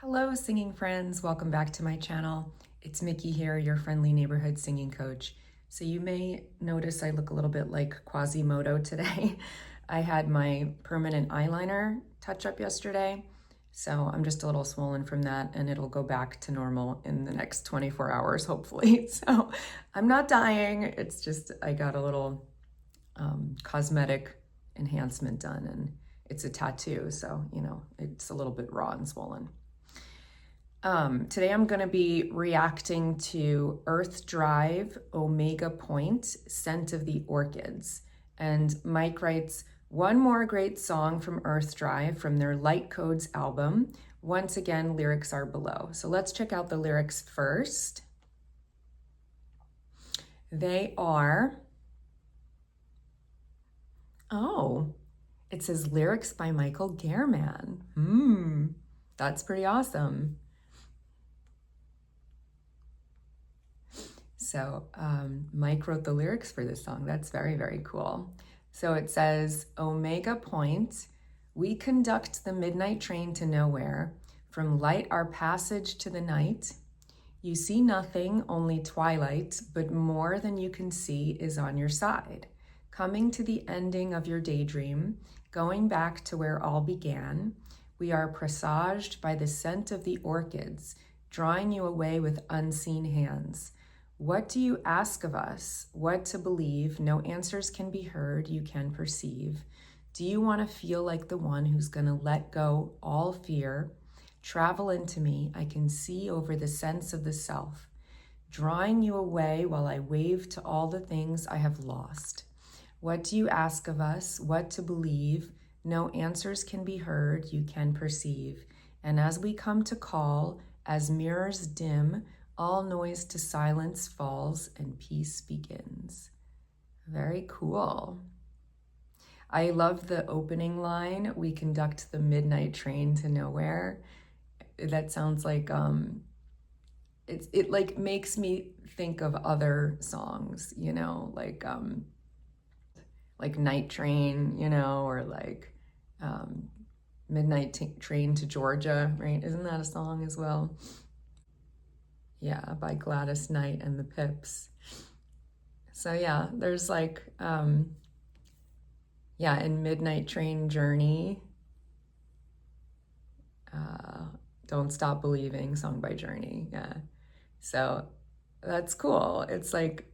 Hello, singing friends. Welcome back to my channel. It's Mickey here, your friendly neighborhood singing coach. So you may notice I look a little bit like Quasimodo today. I had my permanent eyeliner touch up yesterday, so I'm just a little swollen from that, and it'll go back to normal in the next 24 hours, hopefully. So I'm not dying. It's just I got a little cosmetic enhancement done, and it's a tattoo, so it's a little bit raw and swollen. Today I'm going to be reacting to Earth Drive, Omega Point, Scent of the Orchids. And Mike writes, one more great song from Earth Drive from their Light Codes album. Once again, lyrics are below. So let's check out the lyrics first. They are, it says lyrics by Michael Gehrman. That's pretty awesome. So Mike wrote the lyrics for this song. That's very, very cool. So it says, Omega Point, we conduct the midnight train to nowhere, from light our passage to the night. You see nothing, only twilight, but more than you can see is on your side. Coming to the ending of your daydream, going back to where all began, we are presaged by the scent of the orchids, drawing you away with unseen hands. What do you ask of us? What to believe? No answers can be heard, you can perceive. Do you want to feel like the one who's going to let go all fear? Travel into me, I can see over the sense of the self, drawing you away while I wave to all the things I have lost. What do you ask of us? What to believe? No answers can be heard, you can perceive. And as we come to call, as mirrors dim, all noise to silence falls and peace begins. Very cool. I love the opening line, we conduct the midnight train to nowhere. That sounds like, it like makes me think of other songs, like Night Train, or like Midnight Train to Georgia, right? Isn't that a song as well? Yeah, by Gladys Knight and the Pips. So yeah, there's like, in Midnight Train Journey, Don't Stop Believing, song by Journey, yeah. So that's cool. It's like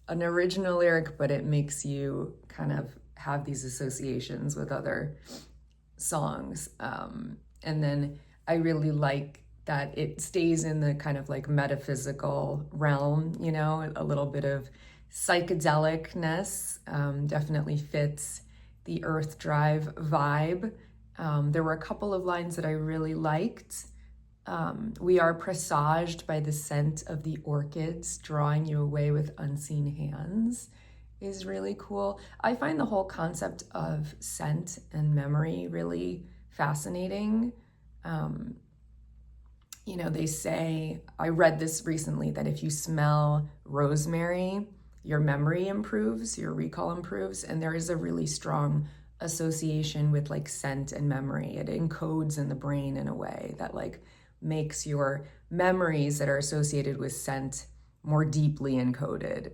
an original lyric, but it makes you kind of have these associations with other songs. And then I really like that it stays in the kind of like metaphysical realm, a little bit of psychedelicness, definitely fits the Earth Drive vibe. There were a couple of lines that I really liked. We are presaged by the scent of the orchids, drawing you away with unseen hands is really cool. I find the whole concept of scent and memory really fascinating. They say, I read this recently, that if you smell rosemary, your memory improves, your recall improves, and there is a really strong association with like scent and memory. It encodes in the brain in a way that like makes your memories that are associated with scent more deeply encoded,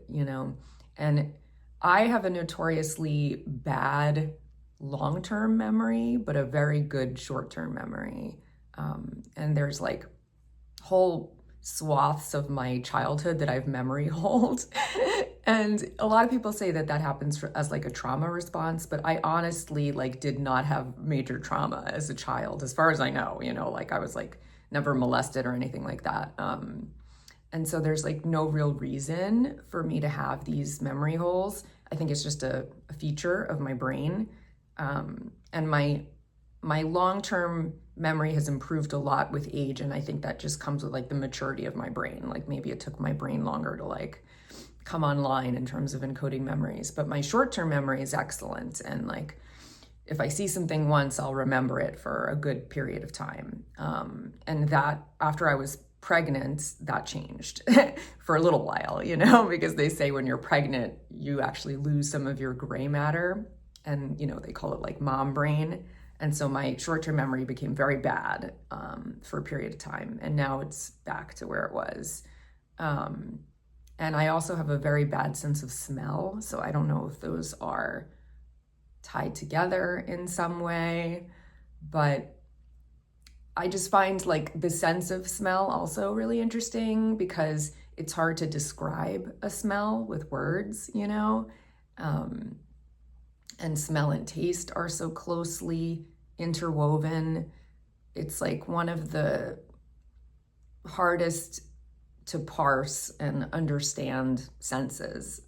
And I have a notoriously bad long-term memory, but a very good short-term memory. And there's like whole swaths of my childhood that I've memory holed. And a lot of people say that that happens as like a trauma response, but I honestly like did not have major trauma as a child, as far as I know, like I was like never molested or anything like that. And so there's like no real reason for me to have these memory holes. I think it's just a feature of my brain. And my long-term memory has improved a lot with age, and I think that just comes with like the maturity of my brain. Like maybe it took my brain longer to like come online in terms of encoding memories, but my short-term memory is excellent. And like if I see something once, I'll remember it for a good period of time. And that after I was pregnant, that changed for a little while, because they say when you're pregnant, you actually lose some of your gray matter, and they call it like mom brain. And so my short-term memory became very bad for a period of time. And now it's back to where it was. And I also have a very bad sense of smell. So I don't know if those are tied together in some way, but I just find like the sense of smell also really interesting because it's hard to describe a smell with words, you know? And smell and taste are so closely interwoven. It's like one of the hardest to parse and understand senses,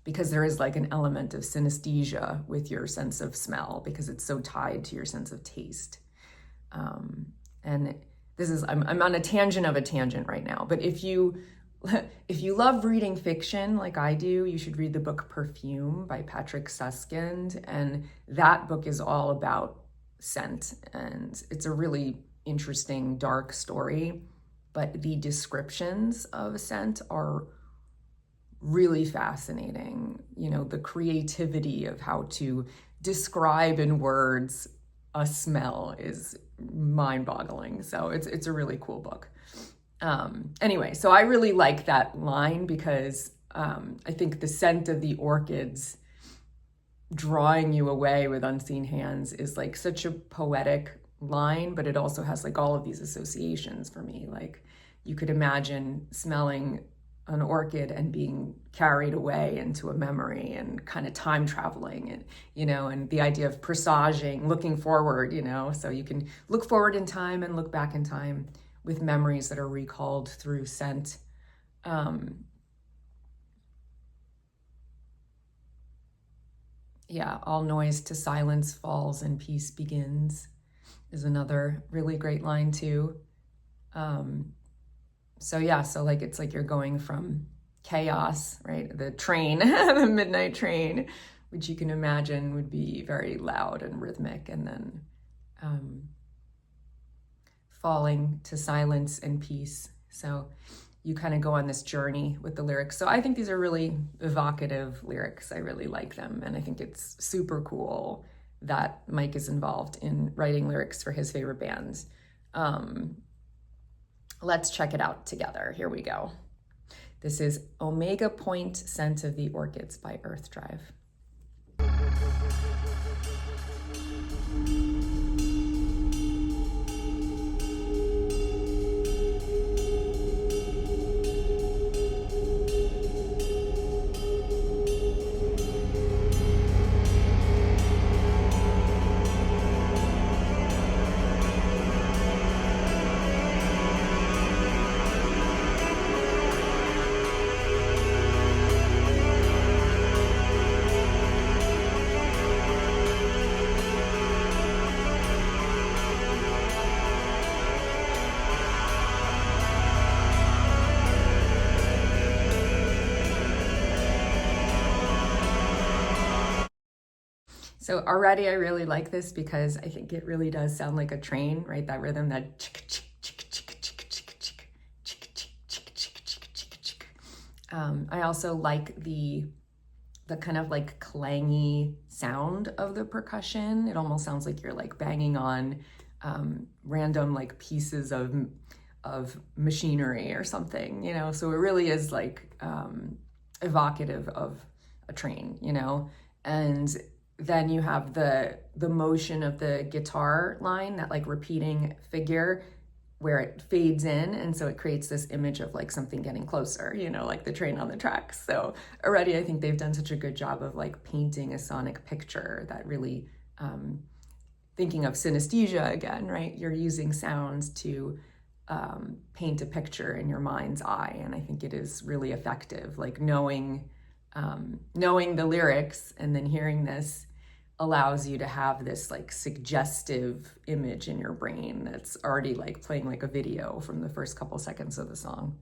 because there is like an element of synesthesia with your sense of smell because it's so tied to your sense of taste. And this is, I'm on a tangent of a tangent right now, but if you love reading fiction like I do, you should read the book Perfume by Patrick Suskind. And that book is all about scent. And it's a really interesting, dark story. But the descriptions of scent are really fascinating. You know, the creativity of how to describe in words a smell is mind-boggling. So it's a really cool book. Anyway, so I really like that line because I think the scent of the orchids drawing you away with unseen hands is like such a poetic line, but it also has like all of these associations for me. Like you could imagine smelling an orchid and being carried away into a memory and kind of time traveling, and you know, and the idea of presaging, looking forward, you know, so you can look forward in time and look back in time with memories that are recalled through scent. Yeah, all noise to silence falls and peace begins is another really great line too. So yeah, so like it's like you're going from chaos, right? The train, the midnight train, which you can imagine would be very loud and rhythmic, and then falling to silence and peace. So you kind of go on this journey with the lyrics. So I think these are really evocative lyrics. I really like them. And I think it's super cool that Mike is involved in writing lyrics for his favorite bands. Let's check it out together. Here we go. This is Omega Point, Scent of the Orchids by Earth Drive. So already I really like this because I think it really does sound like a train, right? That rhythm, that chick, chick, chick, chick, chick, chick, chick, chick, chick, chick, chick, chick, chick, chick. I also like the kind of like clangy sound of the percussion. It almost sounds like you're like banging on random like pieces of machinery or something, you know? So it really is like evocative of a train, you know? And then you have the motion of the guitar line, that like repeating figure where it fades in. And so it creates this image of like something getting closer, you know, like the train on the tracks. So already I think they've done such a good job of like painting a sonic picture that really, thinking of synesthesia again, right? You're using sounds to paint a picture in your mind's eye. And I think it is really effective, like knowing the lyrics and then hearing this allows you to have this like suggestive image in your brain that's already like playing like a video from the first couple seconds of the song.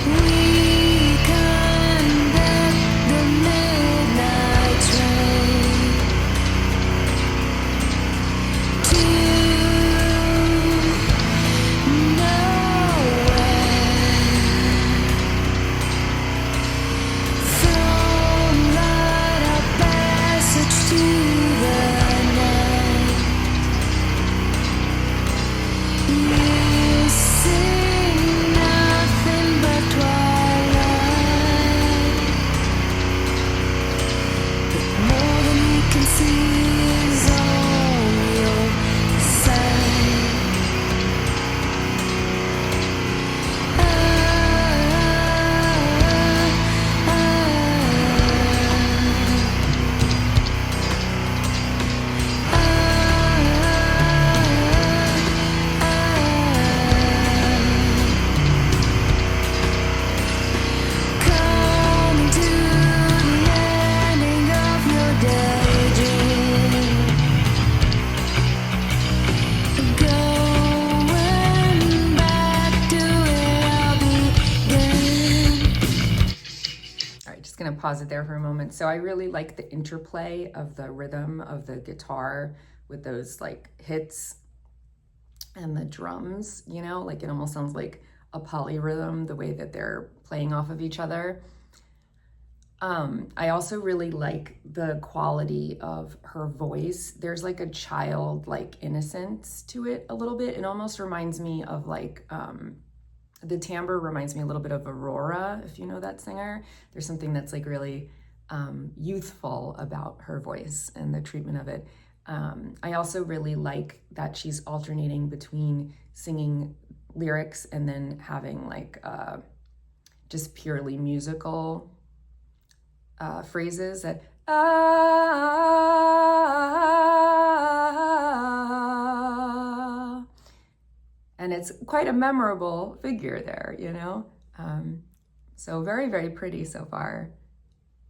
We conduct the pause it there for a moment. So I really like the interplay of the rhythm of the guitar with those like hits and the drums, you know, like it almost sounds like a polyrhythm, the way that they're playing off of each other. I also really like the quality of her voice. There's like a childlike innocence to it a little bit. It almost reminds me of like, the timbre reminds me a little bit of Aurora, if you know that singer. There's something that's like really youthful about her voice and the treatment of it. I also really like that she's alternating between singing lyrics and then having like just purely musical phrases that and it's quite a memorable figure there, you know? So very, very pretty so far.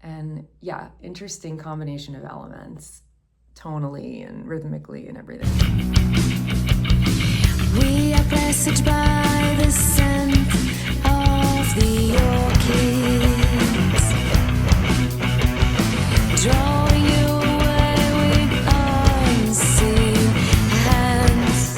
And yeah, interesting combination of elements, tonally and rhythmically and everything. We are presaged by the scent of the orchids, drawing you away with unseen hands.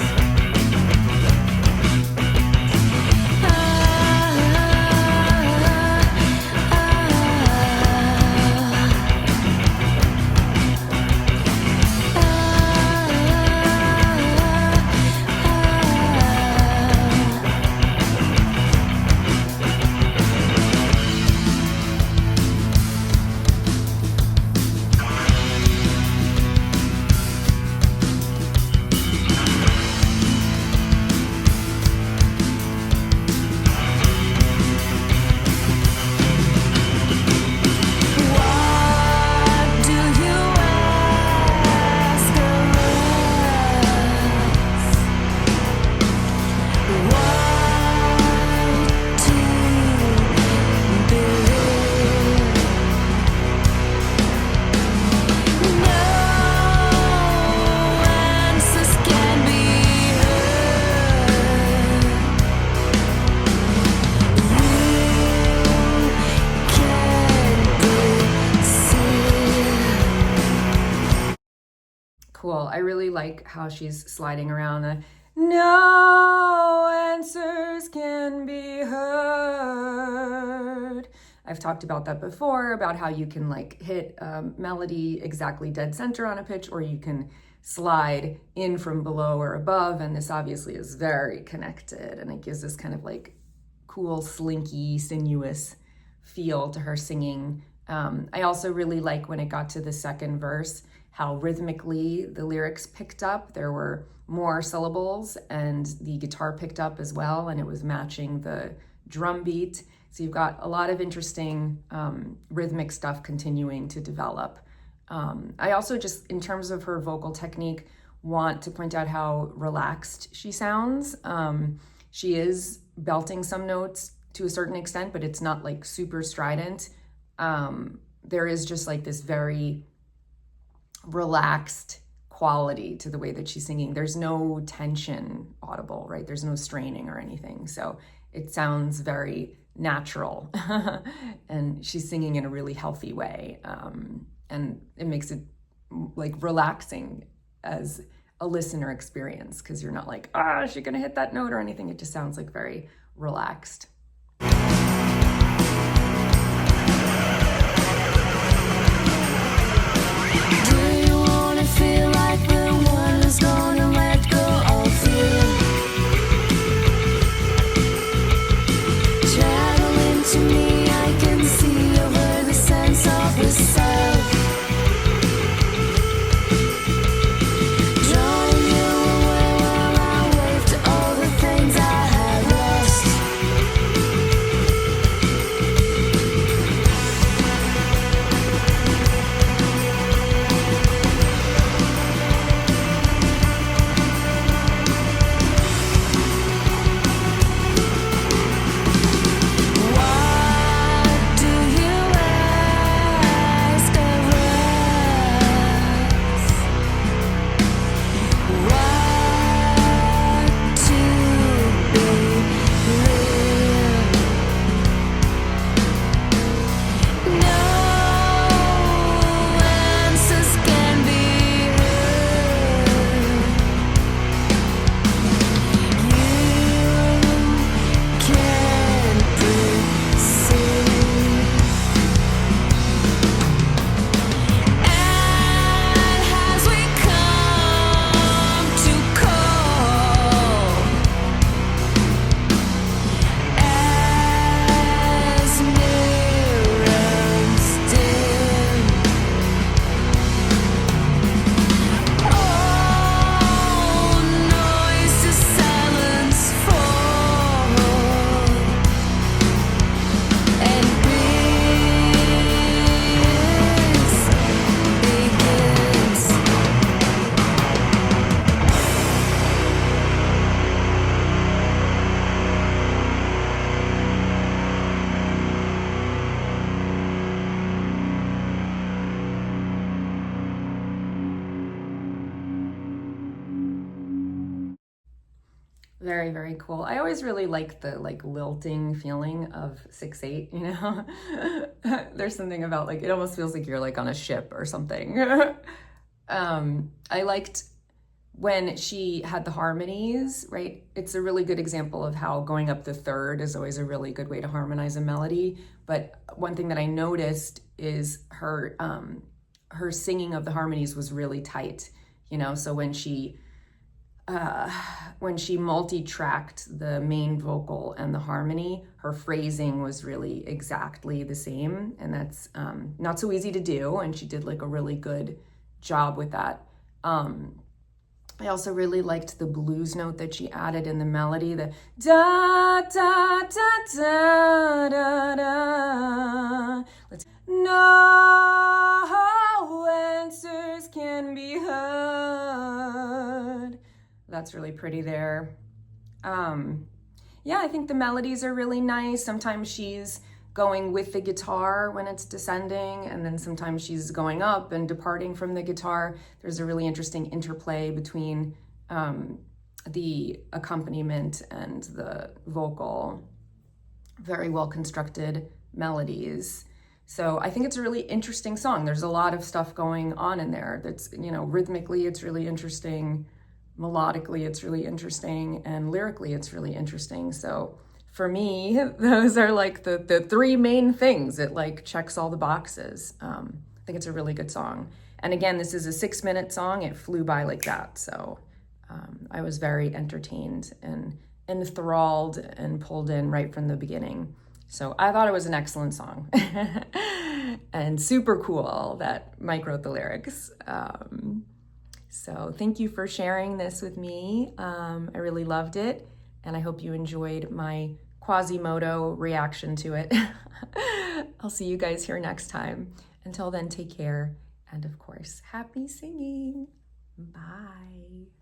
Cool. I really like how she's sliding around. No answers can be heard. I've talked about that before, about how you can like hit a melody exactly dead center on a pitch, or you can slide in from below or above. And this obviously is very connected, and it gives this kind of like cool, slinky, sinuous feel to her singing. I also really like when it got to the second verse, how rhythmically the lyrics picked up. There were more syllables and the guitar picked up as well, and it was matching the drum beat. So you've got a lot of interesting rhythmic stuff continuing to develop. I also just, in terms of her vocal technique, want to point out how relaxed she sounds. She is belting some notes to a certain extent, but it's not like super strident. There is just like this very relaxed quality to the way that she's singing. There's no tension audible, right? There's no straining or anything. So it sounds very natural and she's singing in a really healthy way. And it makes it like relaxing as a listener experience, because you're not like, is she gonna hit that note or anything? It just sounds like very relaxed. Very, very cool. I always really like the like lilting feeling of 6/8, you know? There's something about like, it almost feels like you're like on a ship or something. I liked when she had the harmonies, right? It's a really good example of how going up the third is always a really good way to harmonize a melody. But one thing that I noticed is her singing of the harmonies was really tight, you know? So when she multi-tracked the main vocal and the harmony, her phrasing was really exactly the same, and that's not so easy to do, and she did like a really good job with that. I also really liked the blues note that she added in the melody, the da da da da da da. Let's no answers can be heard. That's really pretty there. Yeah, I think the melodies are really nice. Sometimes she's going with the guitar when it's descending, and then sometimes she's going up and departing from the guitar. There's a really interesting interplay between the accompaniment and the vocal. Very well constructed melodies. So I think it's a really interesting song. There's a lot of stuff going on in there that's, you know, rhythmically it's really interesting, melodically it's really interesting, and lyrically it's really interesting. So for me, those are like the three main things. It like checks all the boxes. I think it's a really good song. And again, this is a 6-minute song. It flew by like that. So I was very entertained and enthralled and pulled in right from the beginning. So I thought it was an excellent song and super cool that Mike wrote the lyrics. So thank you for sharing this with me. I really loved it, and I hope you enjoyed my Quasimodo reaction to it. I'll see you guys here next time. Until then, take care, and of course, happy singing. Bye.